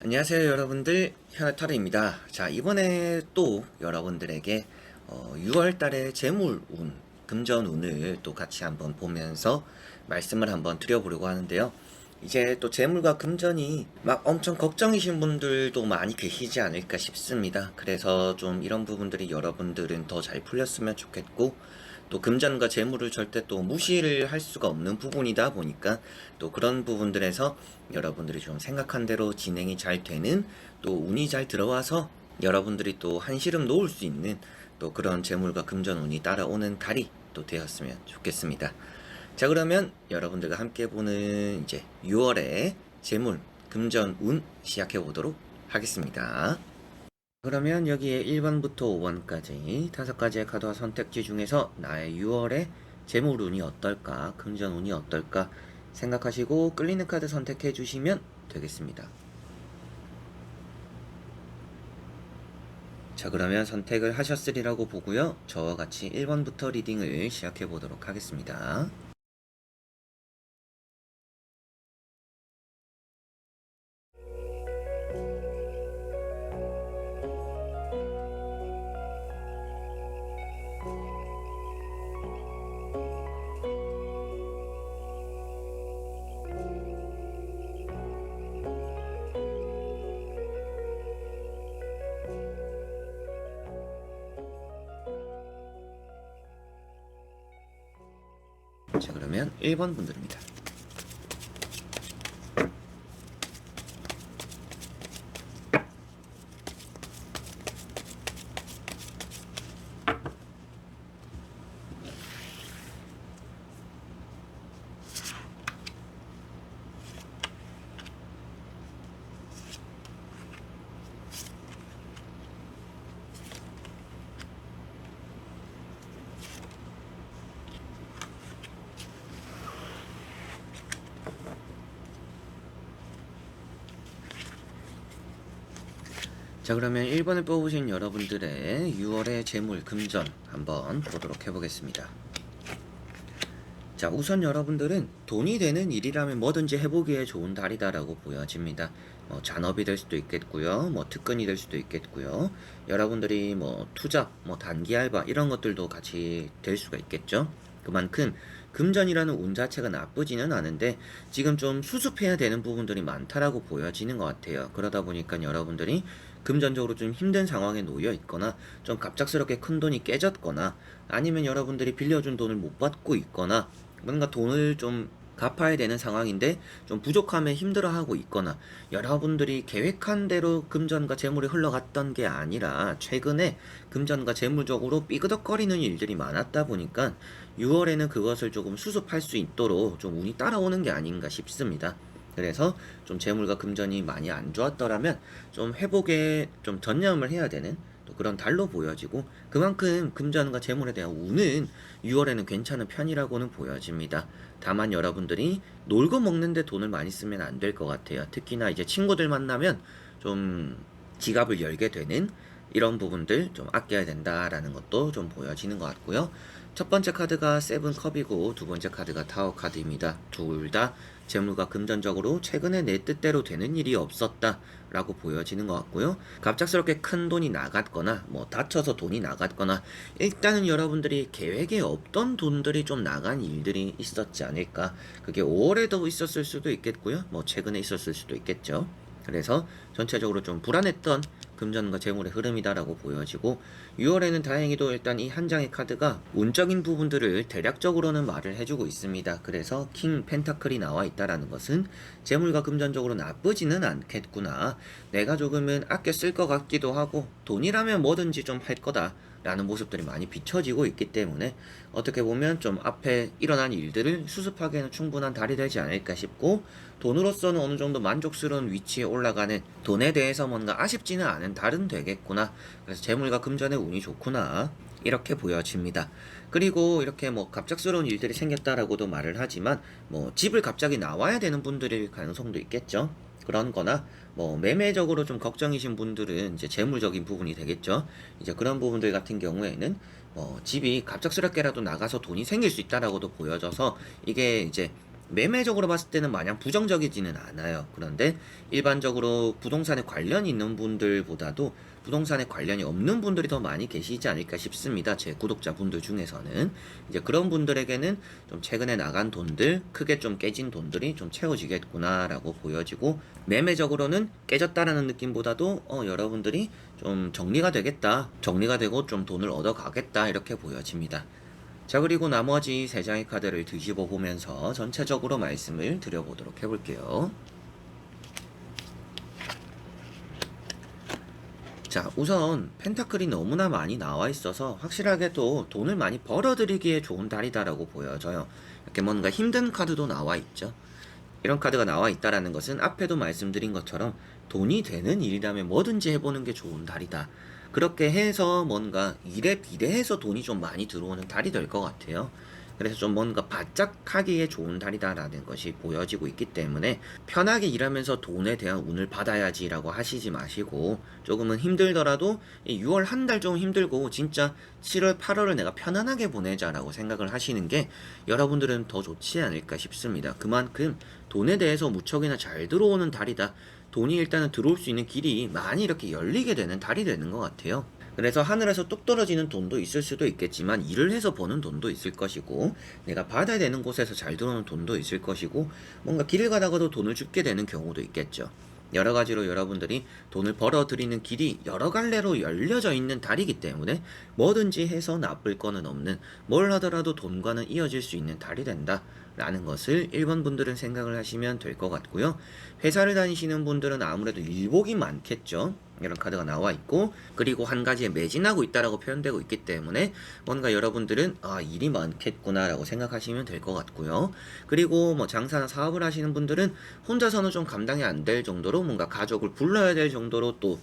안녕하세요 여러분들, 현아타르입니다. 자, 이번에 또 여러분들에게 6월 달의 재물운, 금전운을 또 같이 한번 보면서 말씀을 한번 드려보려고 하는데요. 이제 또 재물과 금전이 막 엄청 걱정이신 분들도 많이 계시지 않을까 싶습니다. 그래서 좀 이런 부분들이 여러분들은 더 잘 풀렸으면 좋겠고, 또 금전과 재물을 절대 또 무시를 할 수가 없는 부분이다 보니까 또 그런 부분들에서 여러분들이 좀 생각한 대로 진행이 잘 되는, 또 운이 잘 들어와서 여러분들이 또 한시름 놓을 수 있는 또 그런 재물과 금전 운이 따라오는 달이 또 되었으면 좋겠습니다. 자, 그러면 여러분들과 함께 보는 이제 6월의 재물 금전 운 시작해 보도록 하겠습니다. 그러면 여기에 1번부터 5번까지 5가지의 카드와 선택지 중에서 나의 6월의 재물운이 어떨까, 금전운이 어떨까 생각하시고 끌리는 카드 선택해 주시면 되겠습니다. 자, 그러면 선택을 하셨으리라고 보고요. 저와 같이 1번부터 리딩을 시작해 보도록 하겠습니다. 자, 그러면 1번 분들입니다. 자, 그러면 1번을 뽑으신 여러분들의 6월의 재물 금전 한번 보도록 해보겠습니다. 자, 우선 여러분들은 돈이 되는 일이라면 뭐든지 해보기에 좋은 달이다라고 보여집니다. 잔업이 될 수도 있겠고요, 특근이 될 수도 있겠고요, 여러분들이 투자, 단기 알바 이런 것들도 같이 될 수가 있겠죠. 그만큼 금전이라는 운 자체가 나쁘지는 않은데 지금 좀 수습해야 되는 부분들이 많다라고 보여지는 것 같아요. 그러다 보니까 여러분들이 금전적으로 좀 힘든 상황에 놓여 있거나 좀 갑작스럽게 큰 돈이 깨졌거나 아니면 여러분들이 빌려준 돈을 못 받고 있거나 뭔가 돈을 좀 갚아야 되는 상황인데 좀 부족함에 힘들어하고 있거나 여러분들이 계획한 대로 금전과 재물이 흘러갔던 게 아니라 최근에 금전과 재물적으로 삐그덕거리는 일들이 많았다 보니까 6월에는 그것을 조금 수습할 수 있도록 좀 운이 따라오는 게 아닌가 싶습니다. 그래서 좀 재물과 금전이 많이 안 좋았더라면 좀 회복에 좀 전념을 해야 되는 또 그런 달로 보여지고, 그만큼 금전과 재물에 대한 운은 6월에는 괜찮은 편이라고는 보여집니다. 다만 여러분들이 놀고 먹는데 돈을 많이 쓰면 안 될 것 같아요. 특히나 이제 친구들 만나면 좀 지갑을 열게 되는 이런 부분들 좀 아껴야 된다라는 것도 좀 보여지는 것 같고요. 첫 번째 카드가 세븐컵이고 두 번째 카드가 타워 카드입니다. 둘 다 재물과 금전적으로 최근에 내 뜻대로 되는 일이 없었다 라고 보여지는 것 같고요. 갑작스럽게 큰 돈이 나갔거나 다쳐서 돈이 나갔거나 일단은 여러분들이 계획에 없던 돈들이 좀 나간 일들이 있었지 않을까. 그게 5월에도 있었을 수도 있겠고요, 최근에 있었을 수도 있겠죠. 그래서 전체적으로 좀 불안했던 금전과 재물의 흐름이다라고 보여지고, 6월에는 다행히도 일단 이 한 장의 카드가 운적인 부분들을 대략적으로는 말을 해주고 있습니다. 그래서 킹 펜타클이 나와 있다라는 것은 재물과 금전적으로 나쁘지는 않겠구나, 내가 조금은 아껴 쓸 것 같기도 하고 돈이라면 뭐든지 좀 할 거다 라는 모습들이 많이 비춰지고 있기 때문에 어떻게 보면 좀 앞에 일어난 일들을 수습하기에는 충분한 달이 되지 않을까 싶고, 돈으로서는 어느 정도 만족스러운 위치에 올라가는, 돈에 대해서 뭔가 아쉽지는 않은 달은 되겠구나, 그래서 재물과 금전의 운이 좋구나 이렇게 보여집니다. 그리고 이렇게 갑작스러운 일들이 생겼다라고도 말을 하지만 집을 갑자기 나와야 되는 분들일 가능성도 있겠죠. 그런 거나 매매적으로 좀 걱정이신 분들은 이제 재물적인 부분이 되겠죠. 이제 그런 부분들 같은 경우에는 집이 갑작스럽게라도 나가서 돈이 생길 수 있다라고도 보여져서 이게 이제 매매적으로 봤을 때는 마냥 부정적이지는 않아요. 그런데 일반적으로 부동산에 관련이 있는 분들보다도 부동산에 관련이 없는 분들이 더 많이 계시지 않을까 싶습니다. 제 구독자분들 중에서는 이제 그런 분들에게는 좀 최근에 나간 돈들, 크게 좀 깨진 돈들이 좀 채워지겠구나라고 보여지고, 매매적으로는 깨졌다라는 느낌보다도 여러분들이 좀 정리가 되겠다, 정리가 되고 좀 돈을 얻어가겠다, 이렇게 보여집니다. 자, 그리고 나머지 세 장의 카드를 뒤집어 보면서 전체적으로 말씀을 드려보도록 해볼게요. 자, 우선 펜타클이 너무나 많이 나와 있어서 확실하게도 돈을 많이 벌어들이기에 좋은 달이다라고 보여져요. 이렇게 뭔가 힘든 카드도 나와 있죠. 이런 카드가 나와 있다라는 것은 앞에도 말씀드린 것처럼 돈이 되는 일이라면 뭐든지 해보는 게 좋은 달이다. 그렇게 해서 뭔가 일에 비례해서 돈이 좀 많이 들어오는 달이 될 것 같아요. 그래서 좀 뭔가 바짝 하기에 좋은 달이다라는 것이 보여지고 있기 때문에 편하게 일하면서 돈에 대한 운을 받아야지라고 하시지 마시고, 조금은 힘들더라도 6월 한 달 좀 힘들고 진짜 7월 8월을 내가 편안하게 보내자라고 생각을 하시는 게 여러분들은 더 좋지 않을까 싶습니다. 그만큼 돈에 대해서 무척이나 잘 들어오는 달이다. 돈이 일단은 들어올 수 있는 길이 많이 이렇게 열리게 되는 달이 되는 것 같아요. 그래서 하늘에서 뚝 떨어지는 돈도 있을 수도 있겠지만 일을 해서 버는 돈도 있을 것이고, 내가 받아야 되는 곳에서 잘 들어오는 돈도 있을 것이고, 뭔가 길을 가다가도 돈을 줍게 되는 경우도 있겠죠. 여러 가지로 여러분들이 돈을 벌어들이는 길이 여러 갈래로 열려져 있는 달이기 때문에 뭐든지 해서 나쁠 거는 없는, 뭘 하더라도 돈과는 이어질 수 있는 달이 된다 라는 것을 1번 분들은 생각을 하시면 될 것 같고요. 회사를 다니시는 분들은 아무래도 일복이 많겠죠. 이런 카드가 나와 있고, 그리고 한 가지에 매진하고 있다라고 표현되고 있기 때문에 뭔가 여러분들은 일이 많겠구나 라고 생각하시면 될 것 같고요. 그리고 뭐 장사나 사업을 하시는 분들은 혼자서는 좀 감당이 안 될 정도로 뭔가 가족을 불러야 될 정도로 또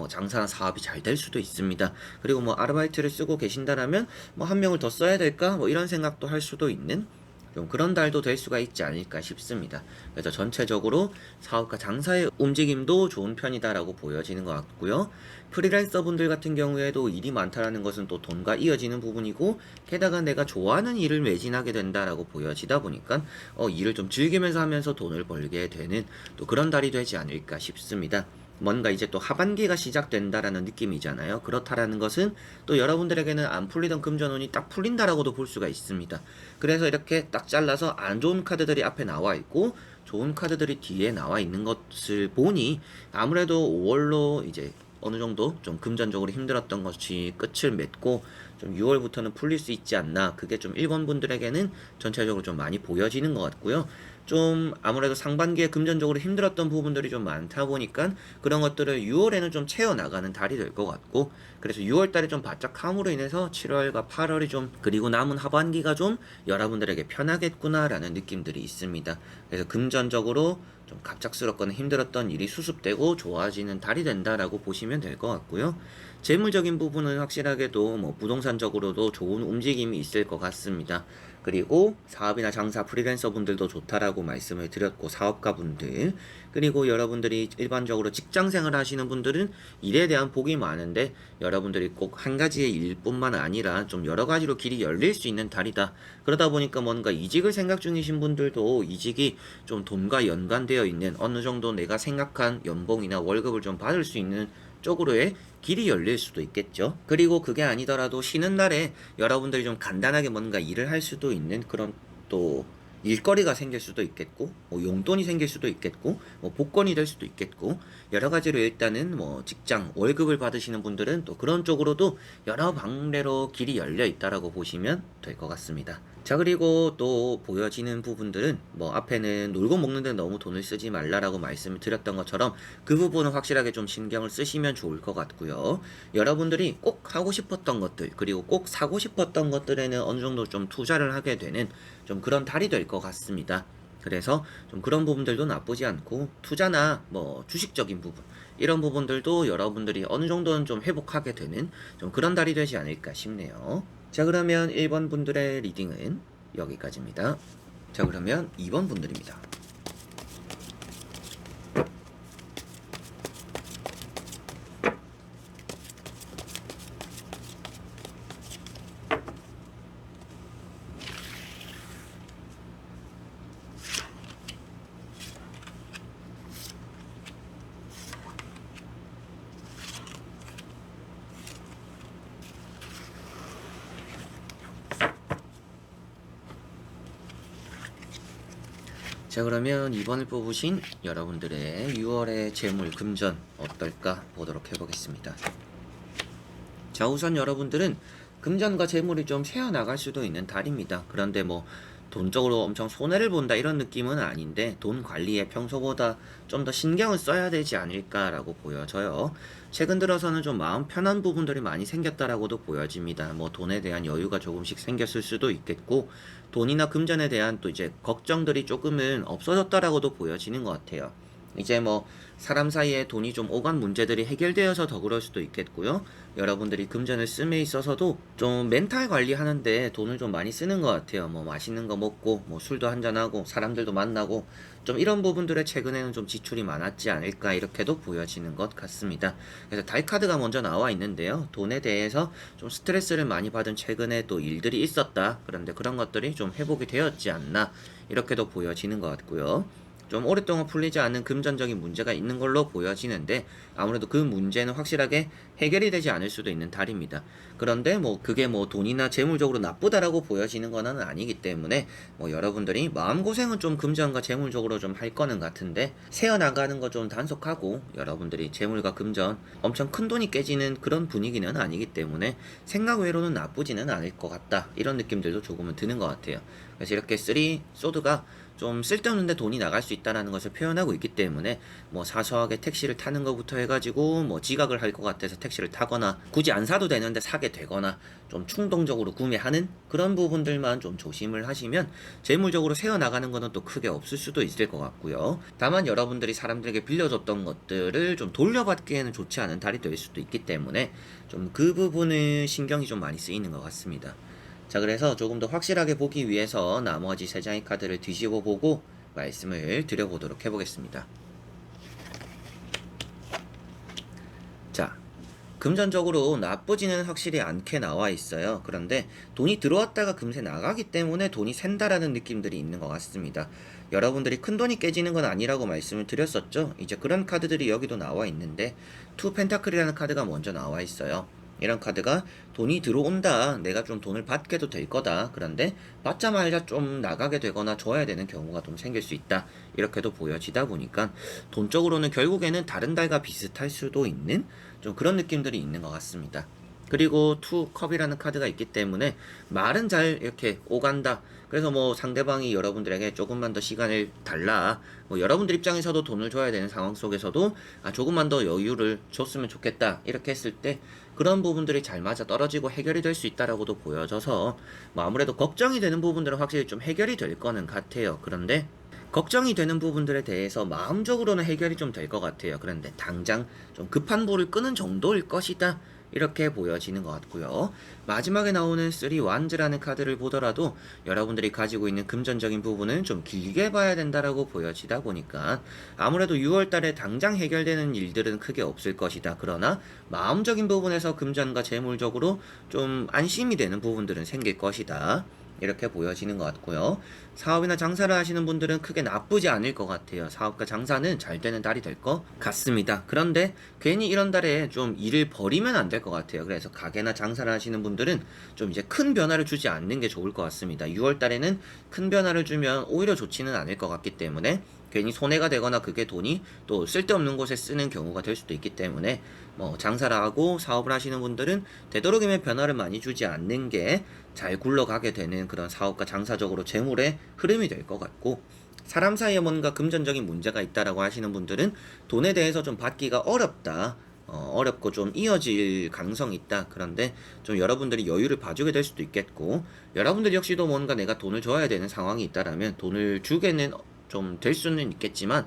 장사나 사업이 잘 될 수도 있습니다. 그리고 뭐 아르바이트를 쓰고 계신다라면 뭐 한 명을 더 써야 될까 뭐 이런 생각도 할 수도 있는 좀 그런 달도 될 수가 있지 않을까 싶습니다. 그래서 전체적으로 사업과 장사의 움직임도 좋은 편이다라고 보여지는 것 같고요. 프리랜서 분들 같은 경우에도 일이 많다라는 것은 또 돈과 이어지는 부분이고, 게다가 내가 좋아하는 일을 매진하게 된다라고 보여지다 보니까 일을 좀 즐기면서 하면서 돈을 벌게 되는 또 그런 달이 되지 않을까 싶습니다. 뭔가 이제 또 하반기가 시작된다라는 느낌이잖아요. 그렇다라는 것은 또 여러분들에게는 안 풀리던 금전운이 딱 풀린다라고도 볼 수가 있습니다. 그래서 이렇게 딱 잘라서 안 좋은 카드들이 앞에 나와 있고 좋은 카드들이 뒤에 나와 있는 것을 보니 아무래도 5월로 이제 어느 정도 좀 금전적으로 힘들었던 것이 끝을 맺고 좀 6월부터는 풀릴 수 있지 않나, 그게 좀 1번 분들에게는 전체적으로 좀 많이 보여지는 것 같고요. 좀 아무래도 상반기에 금전적으로 힘들었던 부분들이 좀 많다 보니까 그런 것들을 6월에는 좀 채워나가는 달이 될 것 같고, 그래서 6월달에 좀 바짝 함으로 인해서 7월과 8월이 좀, 그리고 남은 하반기가 좀 여러분들에게 편하겠구나라는 느낌들이 있습니다. 그래서 금전적으로 좀 갑작스럽거나 힘들었던 일이 수습되고 좋아지는 달이 된다라고 보시면 될 것 같고요. 재물적인 부분은 확실하게도 뭐 부동산적으로도 좋은 움직임이 있을 것 같습니다. 그리고 사업이나 장사 프리랜서 분들도 좋다라고 말씀을 드렸고, 사업가 분들, 그리고 여러분들이 일반적으로 직장생활 하시는 분들은 일에 대한 복이 많은데 여러분들이 꼭 한 가지의 일뿐만 아니라 좀 여러 가지로 길이 열릴 수 있는 달이다. 그러다 보니까 뭔가 이직을 생각 중이신 분들도 이직이 좀 돈과 연관되어 있는, 어느 정도 내가 생각한 연봉이나 월급을 좀 받을 수 있는 쪽으로의 길이 열릴 수도 있겠죠. 그리고 그게 아니더라도 쉬는 날에 여러분들이 좀 간단하게 뭔가 일을 할 수도 있는 그런 또 일거리가 생길 수도 있겠고, 뭐 용돈이 생길 수도 있겠고, 뭐 복권이 될 수도 있겠고, 여러 가지로 일단은 뭐 직장 월급을 받으시는 분들은 또 그런 쪽으로도 여러 방례로 길이 열려 있다라고 보시면 될 것 같습니다. 자, 그리고 또 보여지는 부분들은 뭐 앞에는 놀고 먹는 데 너무 돈을 쓰지 말라라고 말씀을 드렸던 것처럼 그 부분은 확실하게 좀 신경을 쓰시면 좋을 것 같고요. 여러분들이 꼭 하고 싶었던 것들, 그리고 꼭 사고 싶었던 것들에는 어느 정도 좀 투자를 하게 되는 좀 그런 달이 될 것 같습니다. 그래서 좀 그런 부분들도 나쁘지 않고, 투자나 뭐 주식적인 부분, 이런 부분들도 여러분들이 어느 정도는 좀 회복하게 되는 좀 그런 달이 되지 않을까 싶네요. 자, 그러면 1번 분들의 리딩은 여기까지입니다. 자, 그러면 2번 분들입니다. 자, 그러면 이번을 뽑으신 여러분들의 6월의 재물 금전 어떨까 보도록 해보겠습니다. 자, 우선 여러분들은 금전과 재물이 좀 새어나갈 수도 있는 달입니다. 그런데 뭐 돈적으로 엄청 손해를 본다 이런 느낌은 아닌데 돈 관리에 평소보다 좀 더 신경을 써야 되지 않을까라고 보여져요. 최근 들어서는 좀 마음 편한 부분들이 많이 생겼다라고도 보여집니다. 뭐 돈에 대한 여유가 조금씩 생겼을 수도 있겠고 돈이나 금전에 대한 또 이제 걱정들이 조금은 없어졌다라고도 보여지는 것 같아요. 이제 뭐 사람 사이에 돈이 좀 오간 문제들이 해결되어서 더 그럴 수도 있겠고요. 여러분들이 금전을 씀에 있어서도 좀 멘탈 관리하는데 돈을 좀 많이 쓰는 것 같아요. 뭐 맛있는 거 먹고 뭐 술도 한잔하고 사람들도 만나고 좀 이런 부분들에 최근에는 좀 지출이 많았지 않을까 이렇게도 보여지는 것 같습니다. 그래서 달 카드가 먼저 나와 있는데요. 돈에 대해서 좀 스트레스를 많이 받은 최근에 또 일들이 있었다. 그런데 그런 것들이 좀 회복이 되었지 않나 이렇게도 보여지는 것 같고요. 좀 오랫동안 풀리지 않는 금전적인 문제가 있는 걸로 보여지는데 아무래도 그 문제는 확실하게 해결이 되지 않을 수도 있는 달입니다. 그런데 뭐 그게 뭐 돈이나 재물적으로 나쁘다라고 보여지는 건 아니기 때문에 뭐 여러분들이 마음고생은 좀 금전과 재물적으로 좀 할 거는 같은데 새어나가는 거 좀 단속하고 여러분들이 재물과 금전 엄청 큰 돈이 깨지는 그런 분위기는 아니기 때문에 생각 외로는 나쁘지는 않을 것 같다 이런 느낌들도 조금은 드는 것 같아요. 그래서 이렇게 쓰리 소드가 좀 쓸데없는데 돈이 나갈 수 있다라는 것을 표현하고 있기 때문에 뭐 사소하게 택시를 타는 것부터 해가지고 뭐 지각을 할 것 같아서 택시를 타거나 굳이 안 사도 되는데 사게 되거나 좀 충동적으로 구매하는 그런 부분들만 좀 조심을 하시면 재물적으로 새어나가는 거는 또 크게 없을 수도 있을 것 같고요. 다만 여러분들이 사람들에게 빌려줬던 것들을 좀 돌려받기에는 좋지 않은 달이 될 수도 있기 때문에 좀 그 부분을 신경이 좀 많이 쓰이는 것 같습니다. 자, 그래서 조금 더 확실하게 보기 위해서 나머지 세 장의 카드를 뒤집어 보고 말씀을 드려보도록 해보겠습니다. 자, 금전적으로 나쁘지는 확실히 않게 나와 있어요. 그런데 돈이 들어왔다가 금세 나가기 때문에 돈이 샌다라는 느낌들이 있는 것 같습니다. 여러분들이 큰 돈이 깨지는 건 아니라고 말씀을 드렸었죠. 이제 그런 카드들이 여기도 나와 있는데 투 펜타클이라는 카드가 먼저 나와 있어요. 이런 카드가 돈이 들어온다. 내가 좀 돈을 받게도 될 거다. 그런데 받자마자 좀 나가게 되거나 줘야 되는 경우가 좀 생길 수 있다. 이렇게도 보여지다 보니까 돈적으로는 결국에는 다른 달과 비슷할 수도 있는 좀 그런 느낌들이 있는 것 같습니다. 그리고 투 컵이라는 카드가 있기 때문에 말은 잘 이렇게 오간다. 그래서 뭐 상대방이 여러분들에게 조금만 더 시간을 달라. 뭐 여러분들 입장에서도 돈을 줘야 되는 상황 속에서도 조금만 더 여유를 줬으면 좋겠다. 이렇게 했을 때 그런 부분들이 잘 맞아 떨어지고 해결이 될 수 있다라고도 보여져서 뭐 아무래도 걱정이 되는 부분들은 확실히 좀 해결이 될 거는 같아요. 그런데 걱정이 되는 부분들에 대해서 마음적으로는 해결이 좀 될 것 같아요. 그런데 당장 좀 급한 불을 끄는 정도일 것이다. 이렇게 보여지는 것 같고요. 마지막에 나오는 3 완즈라는 카드를 보더라도 여러분들이 가지고 있는 금전적인 부분은 좀 길게 봐야 된다라고 보여지다 보니까 아무래도 6월달에 당장 해결되는 일들은 크게 없을 것이다. 그러나 마음적인 부분에서 금전과 재물적으로 좀 안심이 되는 부분들은 생길 것이다. 이렇게 보여지는 것 같고요. 사업이나 장사를 하시는 분들은 크게 나쁘지 않을 것 같아요. 사업과 장사는 잘 되는 달이 될 것 같습니다. 그런데 괜히 이런 달에 좀 일을 버리면 안 될 것 같아요. 그래서 가게나 장사를 하시는 분들은 좀 이제 큰 변화를 주지 않는 게 좋을 것 같습니다. 6월 달에는 큰 변화를 주면 오히려 좋지는 않을 것 같기 때문에 괜히 손해가 되거나 그게 돈이 또 쓸데없는 곳에 쓰는 경우가 될 수도 있기 때문에 뭐 장사를 하고 사업을 하시는 분들은 되도록이면 변화를 많이 주지 않는 게 잘 굴러가게 되는 그런 사업과 장사적으로 재물의 흐름이 될 것 같고, 사람 사이에 뭔가 금전적인 문제가 있다라고 하시는 분들은 돈에 대해서 좀 받기가 어렵다. 어렵고 좀 이어질 가능성이 있다. 그런데 좀 여러분들이 여유를 봐주게 될 수도 있겠고, 여러분들 역시도 뭔가 내가 돈을 줘야 되는 상황이 있다라면 돈을 주게는 좀 될 수는 있겠지만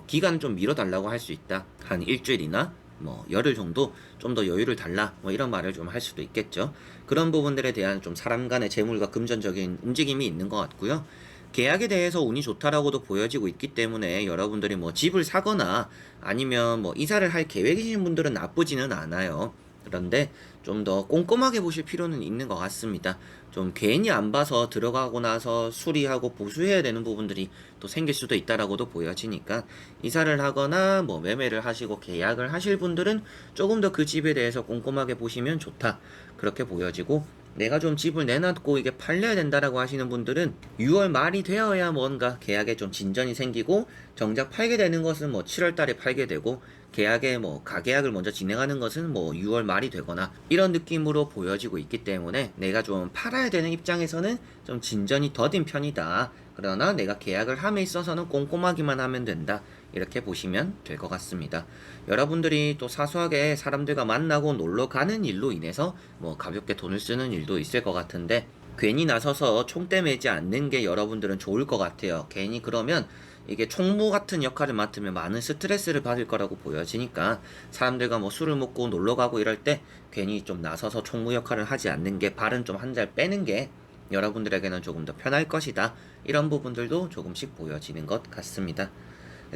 기간을 좀 미뤄달라고 할 수 있다. 한 일주일이나 뭐 열흘 정도 좀 더 여유를 달라, 뭐 이런 말을 좀 할 수도 있겠죠. 그런 부분들에 대한 좀 사람 간의 재물과 금전적인 움직임이 있는 것 같고요. 계약에 대해서 운이 좋다라고도 보여지고 있기 때문에 여러분들이 뭐 집을 사거나 아니면 뭐 이사를 할 계획이신 분들은 나쁘지는 않아요. 그런데 좀 더 꼼꼼하게 보실 필요는 있는 것 같습니다. 좀 괜히 안 봐서 들어가고 나서 수리하고 보수해야 되는 부분들이 또 생길 수도 있다라고도 보여지니까 이사를 하거나 뭐 매매를 하시고 계약을 하실 분들은 조금 더 그 집에 대해서 꼼꼼하게 보시면 좋다. 그렇게 보여지고, 내가 좀 집을 내놨고 이게 팔려야 된다라고 하시는 분들은 6월 말이 되어야 뭔가 계약에 좀 진전이 생기고, 정작 팔게 되는 것은 뭐 7월 달에 팔게 되고, 계약에 뭐 가계약을 먼저 진행하는 것은 뭐 6월 말이 되거나 이런 느낌으로 보여지고 있기 때문에, 내가 좀 팔아야 되는 입장에서는 좀 진전이 더딘 편이다. 그러나 내가 계약을 함에 있어서는 꼼꼼하기만 하면 된다. 이렇게 보시면 될 것 같습니다. 여러분들이 또 사소하게 사람들과 만나고 놀러 가는 일로 인해서 뭐 가볍게 돈을 쓰는 일도 있을 것 같은데, 괜히 나서서 총대 매지 않는 게 여러분들은 좋을 것 같아요. 괜히 그러면 이게 총무 같은 역할을 맡으면 많은 스트레스를 받을 거라고 보여지니까, 사람들과 뭐 술을 먹고 놀러 가고 이럴 때 괜히 좀 나서서 총무 역할을 하지 않는 게, 발은 좀 한 잘 빼는 게 여러분들에게는 조금 더 편할 것이다. 이런 부분들도 조금씩 보여지는 것 같습니다.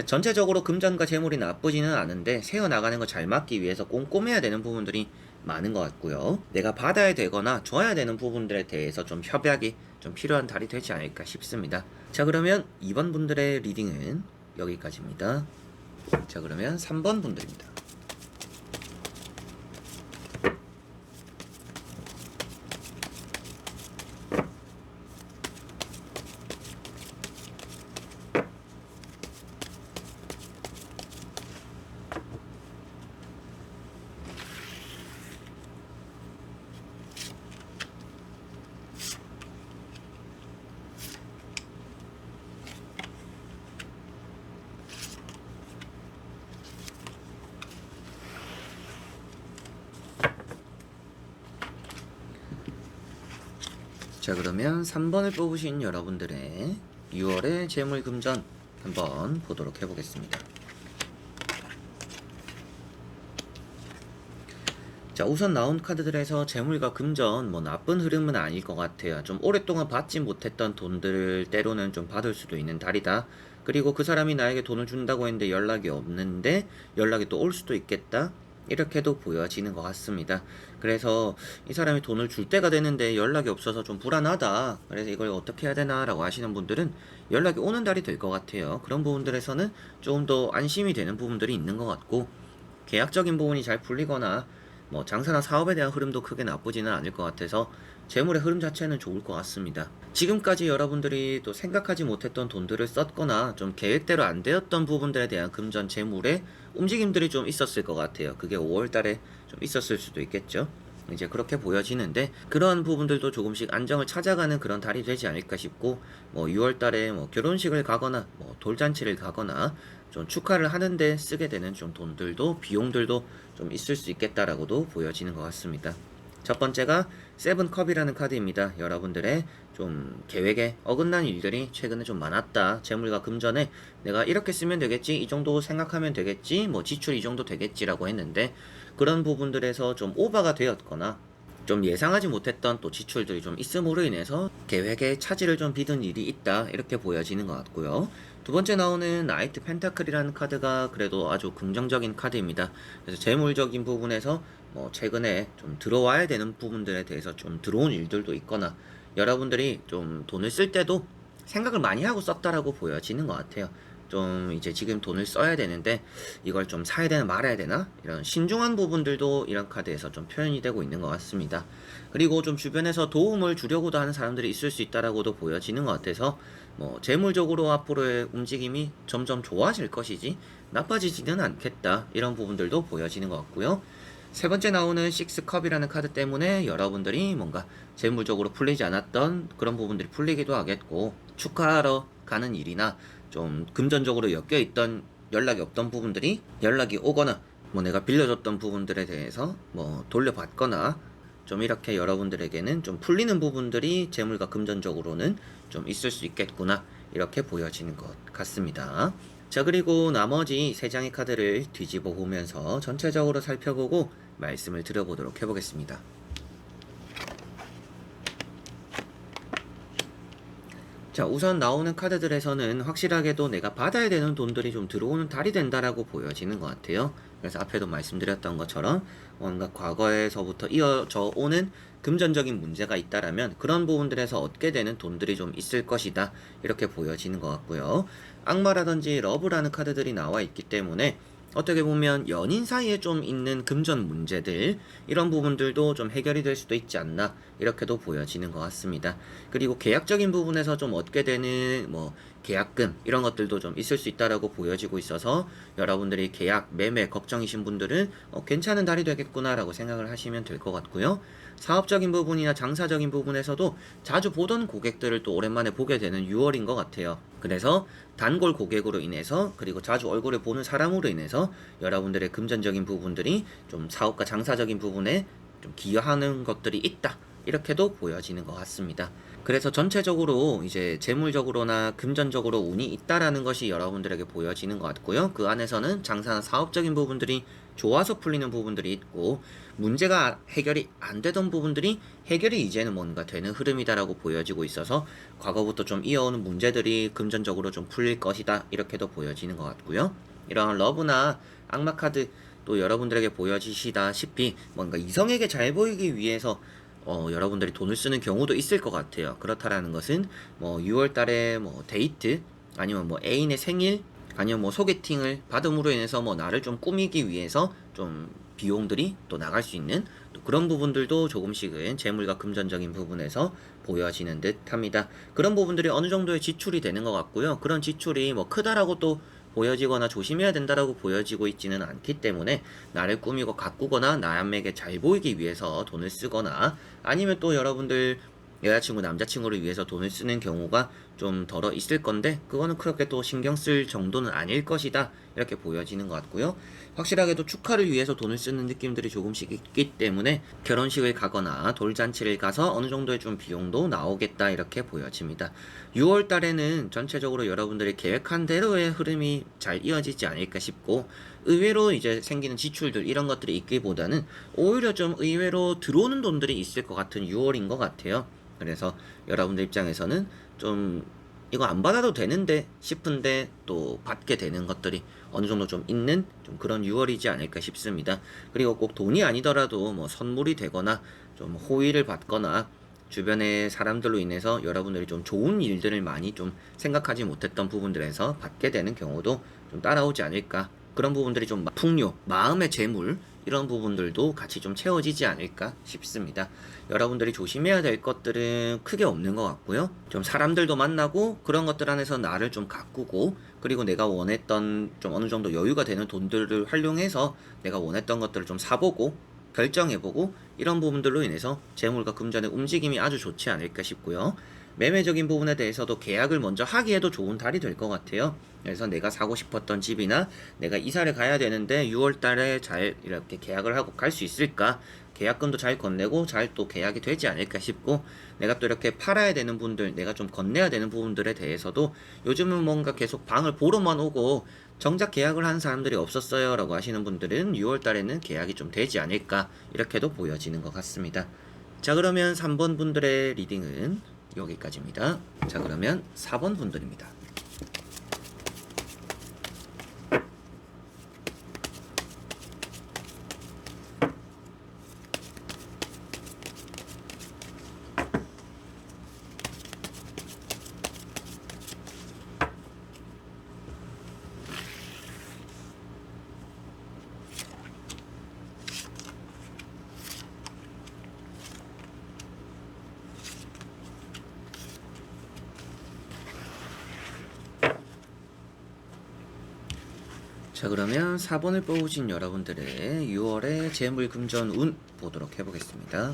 전체적으로 금전과 재물이 나쁘지는 않은데, 세어나가는 거 잘 막기 위해서 꼼꼼해야 되는 부분들이 많은 것 같고요. 내가 받아야 되거나 줘야 되는 부분들에 대해서 좀 협약이 좀 필요한 달이 되지 않을까 싶습니다. 자, 그러면 2번 분들의 리딩은 여기까지입니다. 자, 그러면 3번 분들입니다. 자, 그러면 3번을 뽑으신 여러분들의 6월의 재물금전 한번 보도록 해보겠습니다. 자, 우선 나온 카드들에서 재물과 금전 뭐 나쁜 흐름은 아닐 것 같아요. 좀 오랫동안 받지 못했던 돈들을 때로는 좀 받을 수도 있는 달이다. 그리고 그 사람이 나에게 돈을 준다고 했는데 연락이 없는데 연락이 또 올 수도 있겠다. 이렇게도 보여지는 것 같습니다. 그래서 이 사람이 돈을 줄 때가 되는데 연락이 없어서 좀 불안하다. 그래서 이걸 어떻게 해야 되나 라고 하시는 분들은 연락이 오는 달이 될 것 같아요. 그런 부분들에서는 조금 더 안심이 되는 부분들이 있는 것 같고, 계약적인 부분이 잘 풀리거나 뭐 장사나 사업에 대한 흐름도 크게 나쁘지는 않을 것 같아서 재물의 흐름 자체는 좋을 것 같습니다. 지금까지 여러분들이 또 생각하지 못했던 돈들을 썼거나 좀 계획대로 안 되었던 부분들에 대한 금전 재물의 움직임들이 좀 있었을 것 같아요. 그게 5월달에 좀 있었을 수도 있겠죠. 이제 그렇게 보여지는데, 그런 부분들도 조금씩 안정을 찾아가는 그런 달이 되지 않을까 싶고, 뭐 6월달에 뭐 결혼식을 가거나 뭐 돌잔치를 가거나 좀 축하를 하는데 쓰게 되는 좀 돈들도, 비용들도 좀 있을 수 있겠다라고도 보여지는 것 같습니다. 첫 번째가 세븐컵이라는 카드입니다. 여러분들의 좀 계획에 어긋난 일들이 최근에 좀 많았다. 재물과 금전에 내가 이렇게 쓰면 되겠지, 이 정도 생각하면 되겠지, 뭐 지출 이 정도 되겠지라고 했는데, 그런 부분들에서 좀 오버가 되었거나 좀 예상하지 못했던 또 지출들이 좀 있음으로 인해서 계획에 차질을 좀 빚은 일이 있다. 이렇게 보여지는 것 같고요. 두 번째 나오는 나이트 펜타클이라는 카드가 그래도 아주 긍정적인 카드입니다. 그래서 재물적인 부분에서 뭐 최근에 좀 들어와야 되는 부분들에 대해서 좀 들어온 일들도 있거나, 여러분들이 좀 돈을 쓸 때도 생각을 많이 하고 썼다라고 보여지는 것 같아요. 좀 이제 지금 돈을 써야 되는데 이걸 좀 사야 되나 말아야 되나, 이런 신중한 부분들도 이런 카드에서 좀 표현이 되고 있는 것 같습니다. 그리고 좀 주변에서 도움을 주려고도 하는 사람들이 있을 수 있다라고도 보여지는 것 같아서, 뭐 재물적으로 앞으로의 움직임이 점점 좋아질 것이지 나빠지지는 않겠다, 이런 부분들도 보여지는 것 같고요. 세 번째 나오는 식스컵이라는 카드 때문에 여러분들이 뭔가 재물적으로 풀리지 않았던 그런 부분들이 풀리기도 하겠고, 축하하러 가는 일이나 좀 금전적으로 엮여있던 연락이 없던 부분들이 연락이 오거나, 뭐 내가 빌려줬던 부분들에 대해서 뭐 돌려받거나, 좀 이렇게 여러분들에게는 좀 풀리는 부분들이 재물과 금전적으로는 좀 있을 수 있겠구나, 이렇게 보여지는 것 같습니다. 자, 그리고 나머지 3장의 카드를 뒤집어 보면서 전체적으로 살펴보고 말씀을 드려보도록 해보겠습니다. 자, 우선 나오는 카드들에서는 확실하게도 내가 받아야 되는 돈들이 좀 들어오는 달이 된다라고 보여지는 것 같아요. 그래서 앞에도 말씀드렸던 것처럼 뭔가 과거에서부터 이어져 오는 금전적인 문제가 있다라면 그런 부분들에서 얻게 되는 돈들이 좀 있을 것이다, 이렇게 보여지는 것 같고요. 악마라든지 러브라는 카드들이 나와 있기 때문에 어떻게 보면 연인 사이에 좀 있는 금전 문제들, 이런 부분들도 좀 해결이 될 수도 있지 않나, 이렇게도 보여지는 것 같습니다. 그리고 계약적인 부분에서 좀 얻게 되는 뭐 계약금 이런 것들도 좀 있을 수 있다라고 보여지고 있어서, 여러분들이 계약 매매 걱정이신 분들은 괜찮은 달이 되겠구나라고 생각을 하시면 될 것 같고요. 사업적인 부분이나 장사적인 부분에서도 자주 보던 고객들을 또 오랜만에 보게 되는 6월인 것 같아요. 그래서 단골 고객으로 인해서, 그리고 자주 얼굴을 보는 사람으로 인해서 여러분들의 금전적인 부분들이 좀 사업과 장사적인 부분에 좀 기여하는 것들이 있다, 이렇게도 보여지는 것 같습니다. 그래서 전체적으로 이제 재물적으로나 금전적으로 운이 있다라는 것이 여러분들에게 보여지는 것 같고요. 그 안에서는 장사나 사업적인 부분들이 좋아서 풀리는 부분들이 있고, 문제가 해결이 안 되던 부분들이 해결이 이제는 뭔가 되는 흐름이다라고 보여지고 있어서, 과거부터 좀 이어오는 문제들이 금전적으로 좀 풀릴 것이다, 이렇게도 보여지는 것 같고요. 이러한 러브나 악마 카드, 또 여러분들에게 보여지시다시피 뭔가 이성에게 잘 보이기 위해서 여러분들이 돈을 쓰는 경우도 있을 것 같아요. 그렇다라는 것은 뭐 6월 달에 뭐 데이트, 아니면 뭐 애인의 생일, 아니면 뭐 소개팅을 받음으로 인해서 뭐 나를 좀 꾸미기 위해서 좀 비용들이 또 나갈 수 있는, 또 그런 부분들도 조금씩은 재물과 금전적인 부분에서 보여지는 듯 합니다. 그런 부분들이 어느 정도의 지출이 되는 것 같고요. 그런 지출이 뭐 크다라고 또 보여지거나 조심해야 된다라고 보여지고 있지는 않기 때문에, 나를 꾸미고 가꾸거나 남에게 잘 보이기 위해서 돈을 쓰거나, 아니면 또 여러분들 여자친구 남자친구를 위해서 돈을 쓰는 경우가 좀 덜어 있을 건데, 그거는 그렇게 또 신경 쓸 정도는 아닐 것이다, 이렇게 보여지는 것 같고요. 확실하게도 축하를 위해서 돈을 쓰는 느낌들이 조금씩 있기 때문에, 결혼식을 가거나 돌잔치를 가서 어느 정도의 좀 비용도 나오겠다, 이렇게 보여집니다. 6월 달에는 전체적으로 여러분들이 계획한 대로의 흐름이 잘 이어지지 않을까 싶고, 의외로 이제 생기는 지출들 이런 것들이 있기보다는 오히려 좀 의외로 들어오는 돈들이 있을 것 같은 6월인 것 같아요. 그래서 여러분들 입장에서는 좀 이거 안 받아도 되는데 싶은데 또 받게 되는 것들이 어느 정도 좀 있는 좀 그런 6월이지 않을까 싶습니다. 그리고 꼭 돈이 아니더라도 뭐 선물이 되거나 좀 호의를 받거나, 주변의 사람들로 인해서 여러분들이 좀 좋은 일들을 많이 좀 생각하지 못했던 부분들에서 받게 되는 경우도 좀 따라오지 않을까. 그런 부분들이 좀 풍요, 마음의 재물, 이런 부분들도 같이 좀 채워지지 않을까 싶습니다. 여러분들이 조심해야 될 것들은 크게 없는 것 같고요. 좀 사람들도 만나고 그런 것들 안에서 나를 좀 가꾸고, 그리고 내가 원했던 좀 어느 정도 여유가 되는 돈들을 활용해서 내가 원했던 것들을 좀 사보고 결정해보고, 이런 부분들로 인해서 재물과 금전의 움직임이 아주 좋지 않을까 싶고요. 매매적인 부분에 대해서도 계약을 먼저 하기에도 좋은 달이 될 것 같아요. 그래서 내가 사고 싶었던 집이나 내가 이사를 가야 되는데 6월 달에 잘 이렇게 계약을 하고 갈 수 있을까? 계약금도 잘 건네고 잘 또 계약이 되지 않을까 싶고, 내가 또 이렇게 팔아야 되는 분들, 내가 좀 건네야 되는 부분들에 대해서도 요즘은 뭔가 계속 방을 보러만 오고 정작 계약을 한 사람들이 없었어요 라고 하시는 분들은 6월 달에는 계약이 좀 되지 않을까, 이렇게도 보여지는 것 같습니다. 자, 그러면 3번 분들의 리딩은 여기까지입니다. 자, 그러면 4번 분들입니다. 자, 그러면 4번을 뽑으신 여러분들의 6월의 재물 금전 운 보도록 해보겠습니다.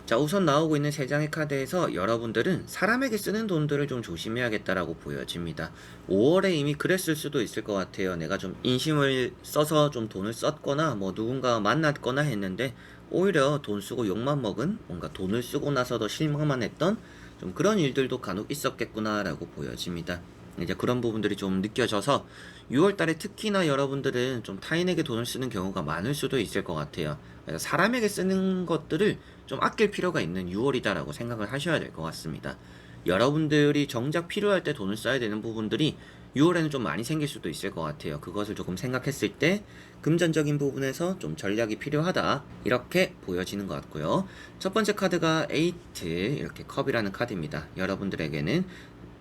자, 우선 나오고 있는 3장의 카드에서 여러분들은 사람에게 쓰는 돈들을 좀 조심해야겠다라고 보여집니다. 5월에 이미 그랬을 수도 있을 것 같아요. 내가 좀 인심을 써서 좀 돈을 썼거나 뭐 누군가 만났거나 했는데, 오히려 돈 쓰고 욕만 먹은, 뭔가 돈을 쓰고 나서 더 실망만 했던 좀 그런 일들도 간혹 있었겠구나라고 보여집니다. 이제 그런 부분들이 좀 느껴져서 6월 달에 특히나 여러분들은 좀 타인에게 돈을 쓰는 경우가 많을 수도 있을 것 같아요. 그래서 사람에게 쓰는 것들을 좀 아낄 필요가 있는 6월이다라고 생각을 하셔야 될 것 같습니다. 여러분들이 정작 필요할 때 돈을 써야 되는 부분들이 6월에는 좀 많이 생길 수도 있을 것 같아요. 그것을 조금 생각했을 때 금전적인 부분에서 좀 전략이 필요하다, 이렇게 보여지는 것 같고요. 첫 번째 카드가 에이트, 이렇게 컵이라는 카드입니다. 여러분들에게는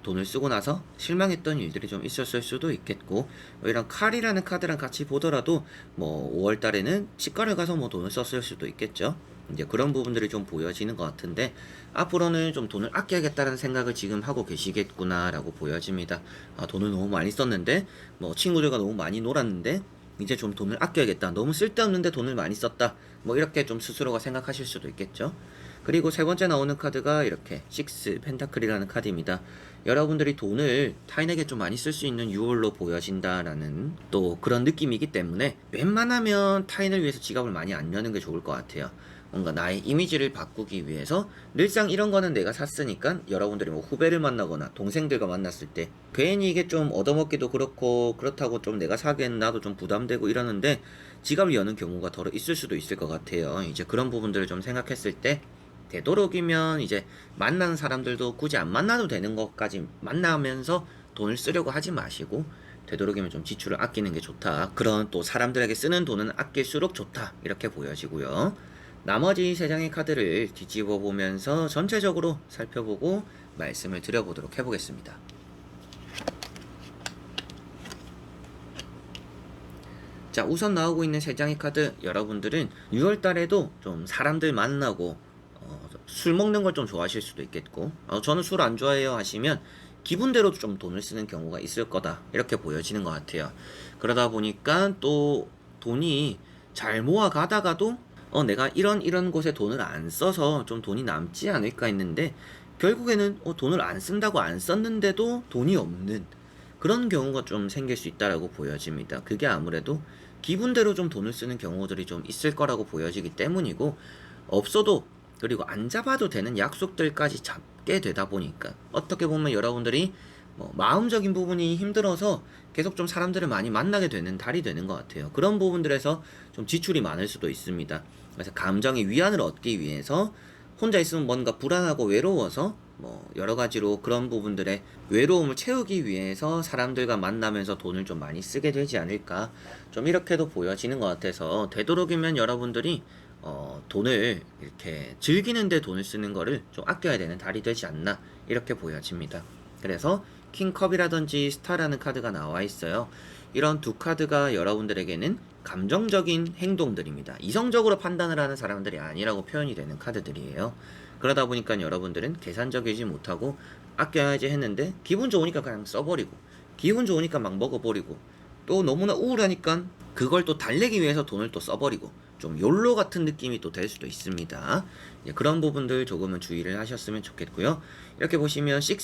돈을 쓰고 나서 실망했던 일들이 좀 있었을 수도 있겠고, 이런 칼이라는 카드랑 같이 보더라도 뭐 5월 달에는 치과를 가서 뭐 돈을 썼을 수도 있겠죠. 이제 그런 부분들이 좀 보여지는 것 같은데, 앞으로는 좀 돈을 아껴야겠다는 생각을 지금 하고 계시겠구나라고 보여집니다. 아, 돈을 너무 많이 썼는데, 뭐 친구들과 너무 많이 놀았는데, 이제 좀 돈을 아껴야겠다. 너무 쓸데없는데 돈을 많이 썼다. 뭐 이렇게 좀 스스로가 생각하실 수도 있겠죠. 그리고 세 번째 나오는 카드가 이렇게 6 펜타클이라는 카드입니다. 여러분들이 돈을 타인에게 좀 많이 쓸 수 있는 6월로 보여진다라는 또 그런 느낌이기 때문에 웬만하면 타인을 위해서 지갑을 많이 안 여는 게 좋을 것 같아요. 뭔가 나의 이미지를 바꾸기 위해서 늘상 이런 거는 내가 샀으니까 여러분들이 뭐 후배를 만나거나 동생들과 만났을 때 괜히 이게 좀 얻어먹기도 그렇고 그렇다고 좀 내가 사기엔 나도 좀 부담되고 이러는데 지갑을 여는 경우가 더 있을 수도 있을 것 같아요. 이제 그런 부분들을 좀 생각했을 때 되도록이면 이제 만나는 사람들도 굳이 안 만나도 되는 것까지 만나면서 돈을 쓰려고 하지 마시고 되도록이면 좀 지출을 아끼는 게 좋다. 그런 또 사람들에게 쓰는 돈은 아낄수록 좋다. 이렇게 보여지고요. 나머지 세 장의 카드를 뒤집어 보면서 전체적으로 살펴보고 말씀을 드려보도록 해보겠습니다. 자, 우선 나오고 있는 세 장의 카드, 여러분들은 6월 달에도 좀 사람들 만나고 술 먹는 걸 좀 좋아하실 수도 있겠고, 저는 술 안 좋아해요 하시면 기분대로 좀 돈을 쓰는 경우가 있을 거다, 이렇게 보여지는 것 같아요. 그러다 보니까 또 돈이 잘 모아가다가도 내가 이런 곳에 돈을 안 써서 좀 돈이 남지 않을까 했는데, 결국에는 돈을 안 쓴다고 안 썼는데도 돈이 없는 그런 경우가 좀 생길 수 있다라고 보여집니다. 그게 아무래도 기분대로 좀 돈을 쓰는 경우들이 좀 있을 거라고 보여지기 때문이고, 없어도 그리고 안 잡아도 되는 약속들까지 잡게 되다 보니까 어떻게 보면 여러분들이 뭐 마음적인 부분이 힘들어서 계속 좀 사람들을 많이 만나게 되는 달이 되는 것 같아요. 그런 부분들에서 좀 지출이 많을 수도 있습니다. 그래서 감정의 위안을 얻기 위해서 혼자 있으면 뭔가 불안하고 외로워서 뭐 여러 가지로 그런 부분들의 외로움을 채우기 위해서 사람들과 만나면서 돈을 좀 많이 쓰게 되지 않을까, 좀 이렇게도 보여지는 것 같아서 되도록이면 여러분들이 돈을 이렇게 즐기는데 돈을 쓰는 거를 좀 아껴야 되는 달이 되지 않나, 이렇게 보여집니다. 그래서 킹컵이라든지 스타라는 카드가 나와 있어요. 이런 두 카드가 여러분들에게는 감정적인 행동들입니다. 이성적으로 판단을 하는 사람들이 아니라고 표현이 되는 카드들이에요. 그러다 보니까 여러분들은 계산적이지 못하고 아껴야지 했는데 기분 좋으니까 그냥 써버리고, 기분 좋으니까 막 먹어버리고, 또 너무나 우울하니까 그걸 또 달래기 위해서 돈을 또 써버리고, 좀 욜로 같은 느낌이 또 될 수도 있습니다. 그런 부분들 조금은 주의를 하셨으면 좋겠고요. 이렇게 보시면 6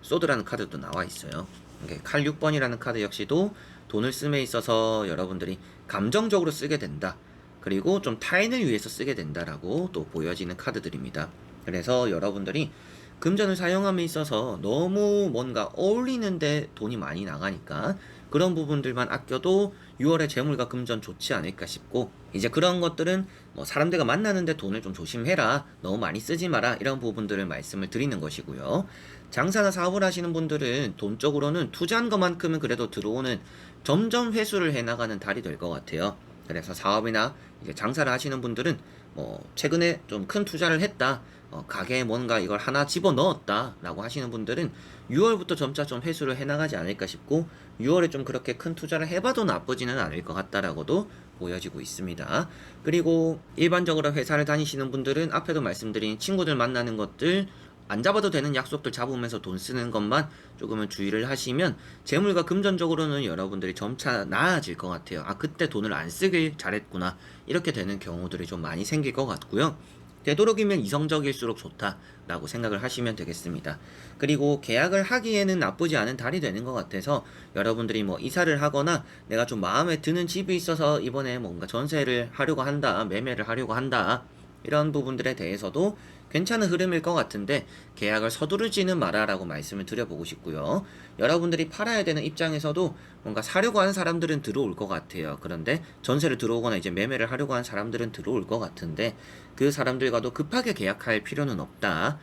소드라는 카드도 나와 있어요. 칼 6번이라는 카드 역시도 돈을 씀에 있어서 여러분들이 감정적으로 쓰게 된다, 그리고 좀 타인을 위해서 쓰게 된다라고 또 보여지는 카드들입니다. 그래서 여러분들이 금전을 사용함에 있어서 너무 뭔가 어울리는데 돈이 많이 나가니까 그런 부분들만 아껴도 6월에 재물과 금전 좋지 않을까 싶고, 이제 그런 것들은 뭐 사람들과 만나는데 돈을 좀 조심해라, 너무 많이 쓰지 마라, 이런 부분들을 말씀을 드리는 것이고요. 장사나 사업을 하시는 분들은 돈 쪽으로는 투자한 것만큼은 그래도 들어오는, 점점 회수를 해나가는 달이 될 것 같아요. 그래서 사업이나 이제 장사를 하시는 분들은 뭐 최근에 좀 큰 투자를 했다, 가게에 뭔가 이걸 하나 집어 넣었다 라고 하시는 분들은 6월부터 점차 좀 회수를 해나가지 않을까 싶고, 6월에 좀 그렇게 큰 투자를 해봐도 나쁘지는 않을 것 같다라고도 보여지고 있습니다. 그리고 일반적으로 회사를 다니시는 분들은 앞에도 말씀드린 친구들 만나는 것들, 안 잡아도 되는 약속들 잡으면서 돈 쓰는 것만 조금은 주의를 하시면 재물과 금전적으로는 여러분들이 점차 나아질 것 같아요. 아, 그때 돈을 안 쓰길 잘했구나, 이렇게 되는 경우들이 좀 많이 생길 것 같고요. 되도록이면 이성적일수록 좋다라고 생각을 하시면 되겠습니다. 그리고 계약을 하기에는 나쁘지 않은 달이 되는 것 같아서 여러분들이 뭐 이사를 하거나 내가 좀 마음에 드는 집이 있어서 이번에 뭔가 전세를 하려고 한다, 매매를 하려고 한다, 이런 부분들에 대해서도 괜찮은 흐름일 것 같은데 계약을 서두르지는 마라라고 말씀을 드려보고 싶고요. 여러분들이 팔아야 되는 입장에서도 뭔가 사려고 하는 사람들은 들어올 것 같아요. 그런데 전세를 들어오거나 이제 매매를 하려고 하는 사람들은 들어올 것 같은데 그 사람들과도 급하게 계약할 필요는 없다.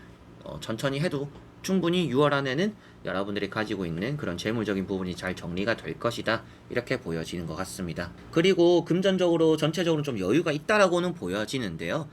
천천히 해도 충분히 6월 안에는 여러분들이 가지고 있는 그런 재물적인 부분이 잘 정리가 될 것이다, 이렇게 보여지는 것 같습니다. 그리고 금전적으로 전체적으로 좀 여유가 있다라고는 보여지는데요.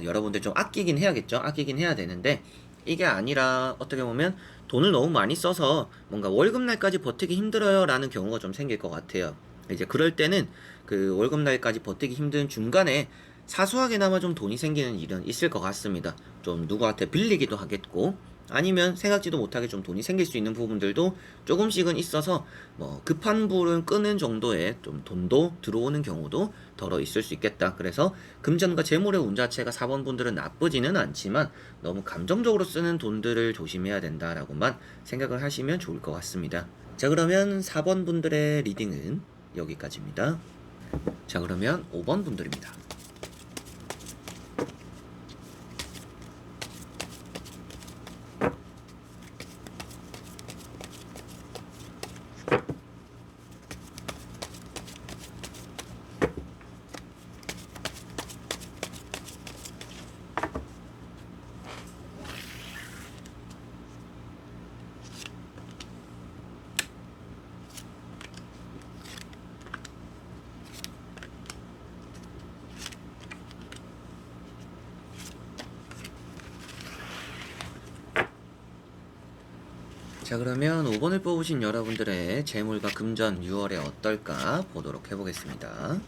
여러분들 좀 아끼긴 해야겠죠. 아끼긴 해야 되는데 이게 아니라 어떻게 보면 돈을 너무 많이 써서 뭔가 월급날까지 버티기 힘들어요 라는 경우가 좀 생길 것 같아요. 이제 그럴 때는 그 월급날까지 버티기 힘든 중간에 사소하게나마 좀 돈이 생기는 일은 있을 것 같습니다. 좀 누구한테 빌리기도 하겠고, 아니면 생각지도 못하게 좀 돈이 생길 수 있는 부분들도 조금씩은 있어서 뭐 급한 불은 끄는 정도의 좀 돈도 들어오는 경우도 덜어 있을 수 있겠다. 그래서 금전과 재물의 운 자체가 4번 분들은 나쁘지는 않지만 너무 감정적으로 쓰는 돈들을 조심해야 된다라고만 생각을 하시면 좋을 것 같습니다. 자, 그러면 4번 분들의 리딩은 여기까지입니다. 자, 그러면 5번 분들입니다. 자, 그러면 5번을 뽑으신 여러분들의 재물과 금전 6월에 어떨까 보도록 해보겠습니다.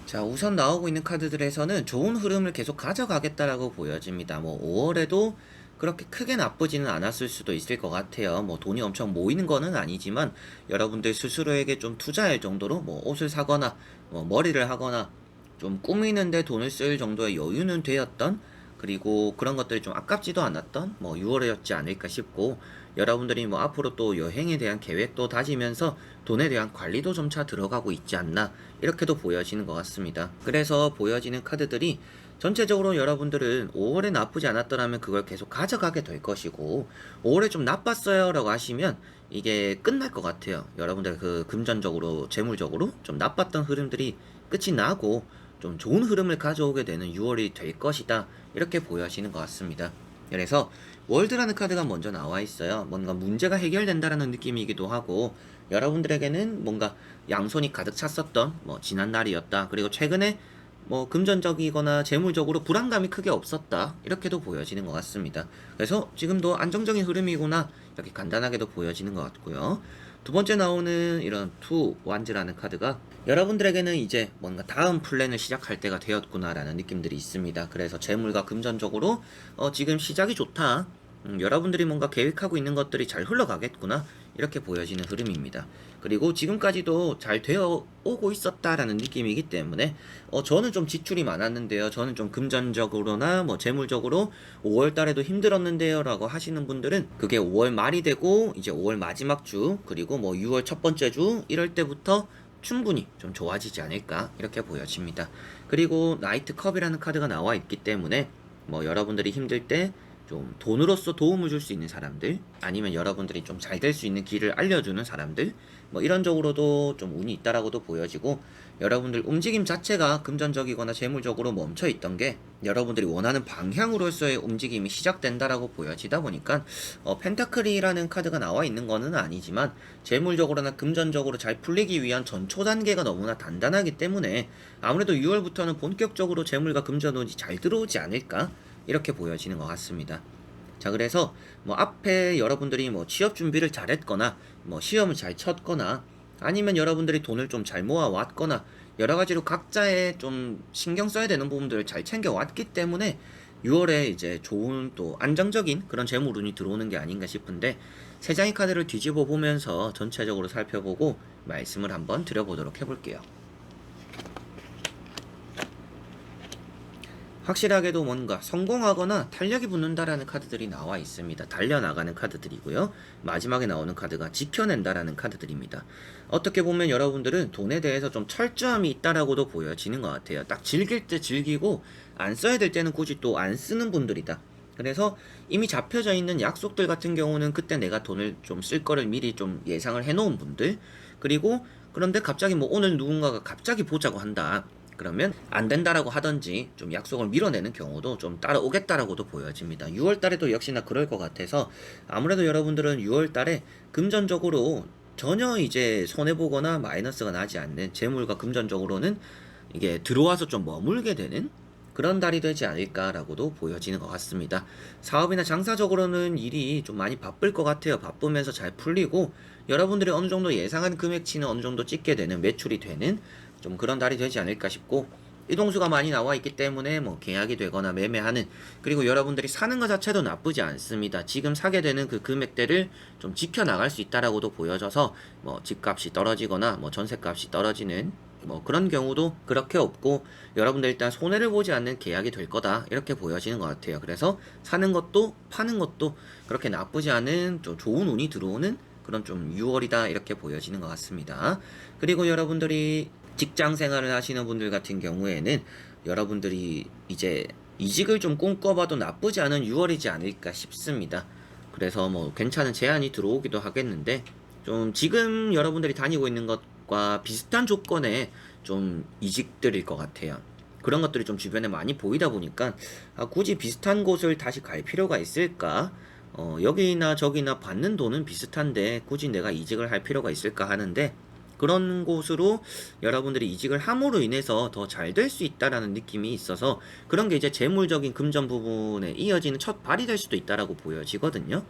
자, 우선 나오고 있는 카드들에서는 좋은 흐름을 계속 가져가겠다라고 보여집니다. 뭐 5월에도 그렇게 크게 나쁘지는 않았을 수도 있을 것 같아요. 뭐 돈이 엄청 모이는 거는 아니지만 여러분들 스스로에게 좀 투자할 정도로 뭐 옷을 사거나 뭐 머리를 하거나 좀 꾸미는데 돈을 쓸 정도의 여유는 되었던, 그리고 그런 것들이 좀 아깝지도 않았던 뭐 6월이었지 않을까 싶고, 여러분들이 뭐 앞으로 또 여행에 대한 계획도 다지면서 돈에 대한 관리도 점차 들어가고 있지 않나 이렇게도 보여지는 것 같습니다. 그래서 보여지는 카드들이 전체적으로 여러분들은 5월에 나쁘지 않았더라면 그걸 계속 가져가게 될 것이고, 5월에 좀 나빴어요 라고 하시면 이게 끝날 것 같아요. 여러분들 그 금전적으로 재물적으로 좀 나빴던 흐름들이 끝이 나고 좀 좋은 흐름을 가져오게 되는 6월이 될 것이다 이렇게 보여지는 것 같습니다. 그래서 월드라는 카드가 먼저 나와 있어요. 뭔가 문제가 해결된다라는 느낌이기도 하고, 여러분들에게는 뭔가 양손이 가득 찼었던 뭐 지난 날이었다, 그리고 최근에 뭐 금전적이거나 재물적으로 불안감이 크게 없었다 이렇게도 보여지는 것 같습니다. 그래서 지금도 안정적인 흐름이구나 이렇게 간단하게도 보여지는 것 같고요. 두 번째 나오는 이런 투 완즈라는 카드가 여러분들에게는 이제 뭔가 다음 플랜을 시작할 때가 되었구나라는 느낌들이 있습니다. 그래서 재물과 금전적으로 지금 시작이 좋다. 여러분들이 뭔가 계획하고 있는 것들이 잘 흘러가겠구나 이렇게 보여지는 흐름입니다. 그리고 지금까지도 잘 되어 오고 있었다라는 느낌이기 때문에 저는 좀 지출이 많았는데요, 저는 좀 금전적으로나 뭐 재물적으로 5월 달에도 힘들었는데요 라고 하시는 분들은 그게 5월 말이 되고 이제 5월 마지막 주, 그리고 뭐 6월 첫 번째 주 이럴 때부터 충분히 좀 좋아지지 않을까 이렇게 보여집니다. 그리고 나이트 컵이라는 카드가 나와 있기 때문에 뭐 여러분들이 힘들 때 좀 돈으로서 도움을 줄 수 있는 사람들, 아니면 여러분들이 좀 잘 될 수 있는 길을 알려주는 사람들, 뭐 이런 쪽으로도 좀 운이 있다라고도 보여지고, 여러분들 움직임 자체가 금전적이거나 재물적으로 멈춰 있던 게 여러분들이 원하는 방향으로서의 움직임이 시작된다라고 보여지다 보니까 펜타클이라는 카드가 나와 있는 거는 아니지만 재물적으로나 금전적으로 잘 풀리기 위한 전초 단계가 너무나 단단하기 때문에 아무래도 6월부터는 본격적으로 재물과 금전운이 잘 들어오지 않을까 이렇게 보여지는 것 같습니다. 자, 그래서 뭐 앞에 여러분들이 뭐 취업 준비를 잘했거나 뭐 시험을 잘 쳤거나 아니면 여러분들이 돈을 좀 잘 모아왔거나 여러 가지로 각자의 좀 신경 써야 되는 부분들을 잘 챙겨왔기 때문에 6월에 이제 좋은 또 안정적인 그런 재물운이 들어오는 게 아닌가 싶은데, 세 장의 카드를 뒤집어 보면서 전체적으로 살펴보고 말씀을 한번 드려보도록 해볼게요. 확실하게도 뭔가 성공하거나 탄력이 붙는다라는 카드들이 나와 있습니다. 달려나가는 카드들이고요. 마지막에 나오는 카드가 지켜낸다라는 카드들입니다. 어떻게 보면 여러분들은 돈에 대해서 좀 철저함이 있다라고도 보여지는 것 같아요. 딱 즐길 때 즐기고 안 써야 될 때는 굳이 또 안 쓰는 분들이다. 그래서 이미 잡혀져 있는 약속들 같은 경우는 그때 내가 돈을 좀 쓸 거를 미리 좀 예상을 해놓은 분들, 그리고 그런데 갑자기 뭐 오늘 누군가가 갑자기 보자고 한다, 그러면 안 된다라고 하던지 좀 약속을 밀어내는 경우도 좀 따라오겠다라고도 보여집니다. 6월 달에도 역시나 그럴 것 같아서 아무래도 여러분들은 6월 달에 금전적으로 전혀 이제 손해보거나 마이너스가 나지 않는 재물과 금전적으로는 이게 들어와서 좀 머물게 되는 그런 달이 되지 않을까라고도 보여지는 것 같습니다. 사업이나 장사적으로는 일이 좀 많이 바쁠 것 같아요. 바쁘면서 잘 풀리고 여러분들이 어느 정도 예상한 금액치는 어느 정도 찍게 되는, 매출이 되는 좀 그런 달이 되지 않을까 싶고, 이동수가 많이 나와 있기 때문에 뭐 계약이 되거나 매매하는, 그리고 여러분들이 사는 것 자체도 나쁘지 않습니다. 지금 사게 되는 그 금액대를 좀 지켜나갈 수 있다라고도 보여져서 뭐 집값이 떨어지거나 뭐 전세값이 떨어지는 뭐 그런 경우도 그렇게 없고, 여러분들 일단 손해를 보지 않는 계약이 될 거다 이렇게 보여지는 것 같아요. 그래서 사는 것도 파는 것도 그렇게 나쁘지 않은 좀 좋은 운이 들어오는 그런 좀 6월이다 이렇게 보여지는 것 같습니다. 그리고 여러분들이 직장 생활을 하시는 분들 같은 경우에는 여러분들이 이제 이직을 좀 꿈꿔봐도 나쁘지 않은 6월이지 않을까 싶습니다. 그래서 뭐 괜찮은 제안이 들어오기도 하겠는데, 좀 지금 여러분들이 다니고 있는 것과 비슷한 조건의 좀 이직들일 것 같아요. 그런 것들이 좀 주변에 많이 보이다 보니까 굳이 비슷한 곳을 다시 갈 필요가 있을까? 여기나 저기나 받는 돈은 비슷한데 굳이 내가 이직을 할 필요가 있을까 하는데, 그런 곳으로 여러분들이 이직을 함으로 인해서 더 잘 될 수 있다라는 느낌이 있어서 그런 게 이제 재물적인 금전 부분에 이어지는 첫 발이 될 수도 있다라고 보여지거든요.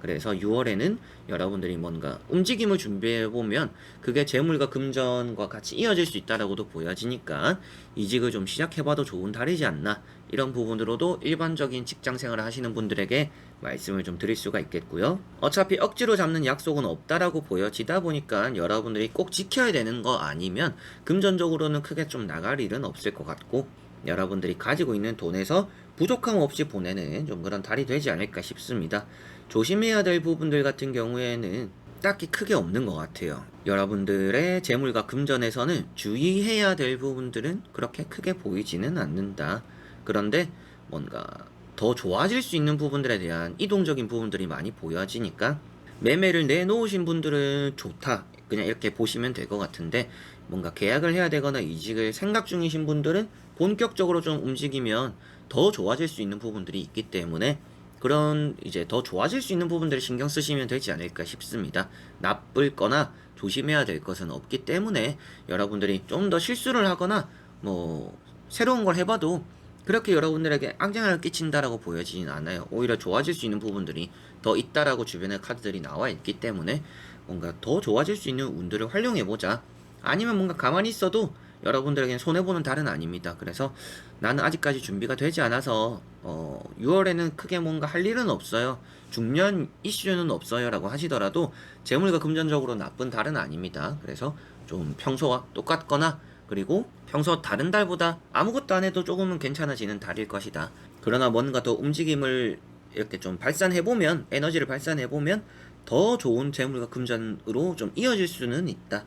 그래서 6월에는 여러분들이 뭔가 움직임을 준비해보면 그게 재물과 금전과 같이 이어질 수 있다라고도 보여지니까 이직을 좀 시작해봐도 좋은 달이지 않나, 이런 부분으로도 일반적인 직장 생활을 하시는 분들에게 말씀을 좀 드릴 수가 있겠고요. 어차피 억지로 잡는 약속은 없다라고 보여지다 보니까 여러분들이 꼭 지켜야 되는 거 아니면 금전적으로는 크게 좀 나갈 일은 없을 것 같고, 여러분들이 가지고 있는 돈에서 부족함 없이 보내는 좀 그런 달이 되지 않을까 싶습니다. 조심해야 될 부분들 같은 경우에는 딱히 크게 없는 것 같아요. 여러분들의 재물과 금전에서는 주의해야 될 부분들은 그렇게 크게 보이지는 않는다. 그런데 뭔가 더 좋아질 수 있는 부분들에 대한 이동적인 부분들이 많이 보여지니까 매매를 내놓으신 분들은 좋다, 그냥 이렇게 보시면 될 것 같은데, 뭔가 계약을 해야 되거나 이직을 생각 중이신 분들은 본격적으로 좀 움직이면 더 좋아질 수 있는 부분들이 있기 때문에 그런 이제 더 좋아질 수 있는 부분들을 신경 쓰시면 되지 않을까 싶습니다. 나쁠 거나 조심해야 될 것은 없기 때문에 여러분들이 좀 더 실수를 하거나 뭐 새로운 걸 해봐도 그렇게 여러분들에게 악영향을 끼친다라고 보여지진 않아요. 오히려 좋아질 수 있는 부분들이 더 있다라고 주변에 카드들이 나와 있기 때문에 뭔가 더 좋아질 수 있는 운들을 활용해보자. 아니면 뭔가 가만히 있어도 여러분들에게는 손해보는 달은 아닙니다. 그래서 나는 아직까지 준비가 되지 않아서 6월에는 크게 뭔가 할 일은 없어요, 중요한 이슈는 없어요 라고 하시더라도 재물과 금전적으로 나쁜 달은 아닙니다. 그래서 좀 평소와 똑같거나, 그리고 평소 다른 달보다 아무것도 안 해도 조금은 괜찮아지는 달일 것이다. 그러나 뭔가 더 움직임을 이렇게 좀 발산해보면, 에너지를 발산해보면 더 좋은 재물과 금전으로 좀 이어질 수는 있다,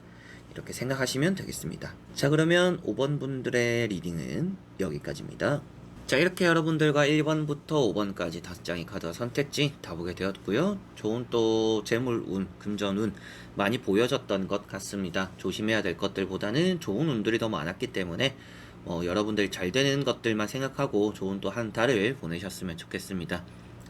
이렇게 생각하시면 되겠습니다. 자, 그러면 5번 분들의 리딩은 여기까지입니다. 자, 이렇게 여러분들과 1번부터 5번까지 5장의 카드와 선택지 다 보게 되었고요. 좋은 또 재물운, 금전운 많이 보여졌던 것 같습니다. 조심해야 될 것들보다는 좋은 운들이 더 많았기 때문에 여러분들 잘 되는 것들만 생각하고 좋은 또 한 달을 보내셨으면 좋겠습니다.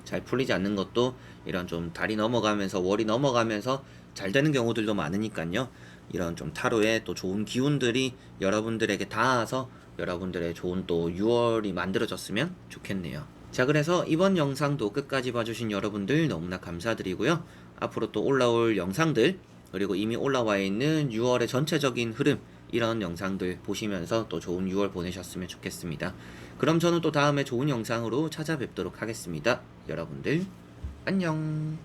잘 풀리지 않는 것도 이런 좀 달이 넘어가면서 월이 넘어가면서 잘 되는 경우들도 많으니까요. 이런 좀 타로의 또 좋은 기운들이 여러분들에게 닿아서 여러분들의 좋은 또 6월이 만들어졌으면 좋겠네요. 자, 그래서 이번 영상도 끝까지 봐주신 여러분들 너무나 감사드리고요. 앞으로 또 올라올 영상들, 그리고 이미 올라와 있는 6월의 전체적인 흐름, 이런 영상들 보시면서 또 좋은 6월 보내셨으면 좋겠습니다. 그럼 저는 또 다음에 좋은 영상으로 찾아뵙도록 하겠습니다. 여러분들 안녕.